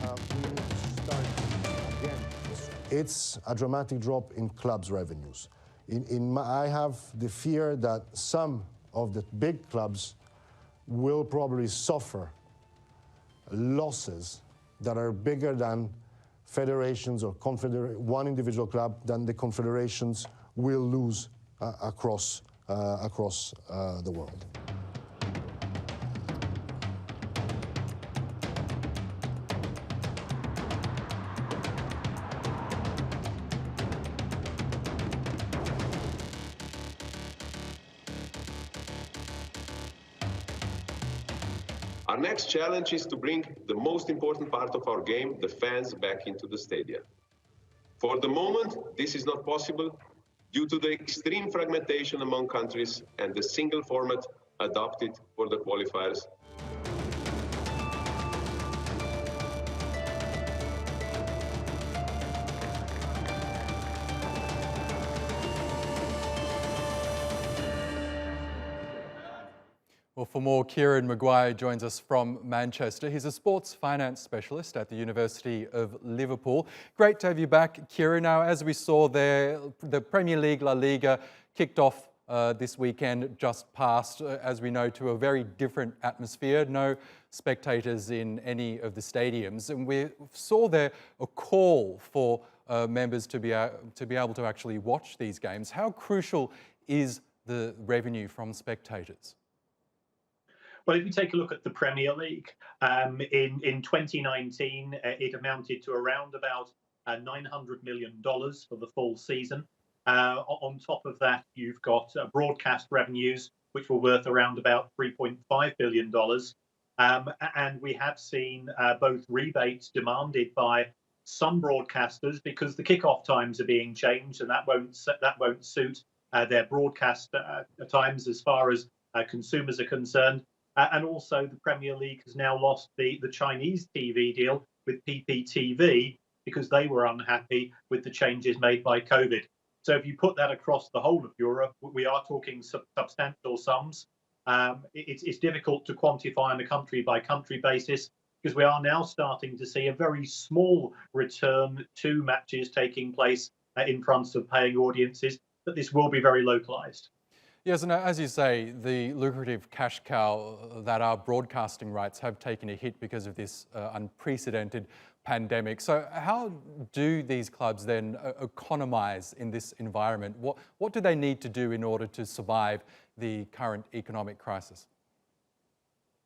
we need to start again. It's a dramatic drop in clubs' revenues. I have the fear that some of the big clubs will probably suffer losses that are bigger than federations or one individual club than the confederations will lose across the world. Our next challenge is to bring the most important part of our game, the fans, back into the stadia. For the moment, this is not possible due to the extreme fragmentation among countries and the single format adopted for the qualifiers. Well, for more, Kieran Maguire joins us from Manchester. He's a sports finance specialist at the University of Liverpool. Great to have you back, Kieran. Now, as we saw there, the Premier League, La Liga, kicked off this weekend, just passed, as we know, to a very different atmosphere. No spectators in any of the stadiums. And we saw there a call for members to be able to actually watch these games. How crucial is the revenue from spectators? Well, if you take a look at the Premier League, in 2019, it amounted to around about $900 million for the full season. On top of that, you've got broadcast revenues, which were worth around about $3.5 billion. And we have seen both rebates demanded by some broadcasters because the kickoff times are being changed, and that won't suit their broadcast times as far as consumers are concerned. And also the Premier League has now lost the Chinese TV deal with PPTV because they were unhappy with the changes made by COVID. So if you put that across the whole of Europe, we are talking substantial sums. It's difficult to quantify on a country-by-country basis because we are now starting to see a very small return to matches taking place in front of paying audiences, but this will be very localised. Yes, and as you say, the lucrative cash cow that are broadcasting rights have taken a hit because of this unprecedented pandemic. So how do these clubs then economise in this environment? What do they need to do in order to survive the current economic crisis?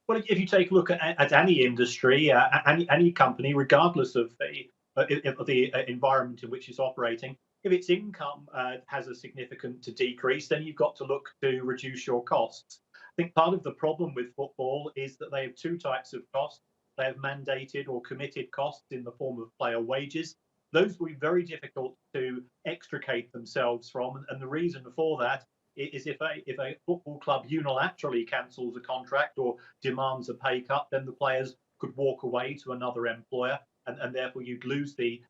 Well, if you take a look at any industry, any company, regardless of the environment in which it's operating, if its income has a significant decrease, then you've got to look to reduce your costs. I think part of the problem with football is that they have two types of costs. They have mandated or committed costs in the form of player wages. Those will be very difficult to extricate themselves from. And the reason for that is if a football club unilaterally cancels a contract or demands a pay cut, then the players could walk away to another employer. And therefore you'd lose the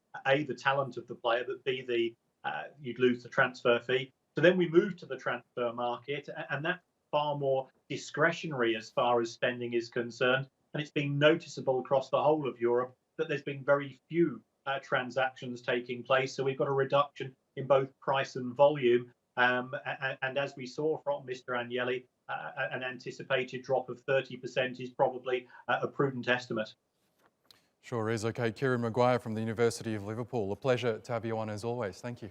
talent of the player, but you'd lose the transfer fee. So then we move to the transfer market, and that's far more discretionary as far as spending is concerned. And it's been noticeable across the whole of Europe that there's been very few transactions taking place. So we've got a reduction in both price and volume. And as we saw from Mr. Agnelli, an anticipated drop of 30% is probably a prudent estimate. Sure is. Okay, Kieran Maguire from the University of Liverpool. A pleasure to have you on as always. Thank you.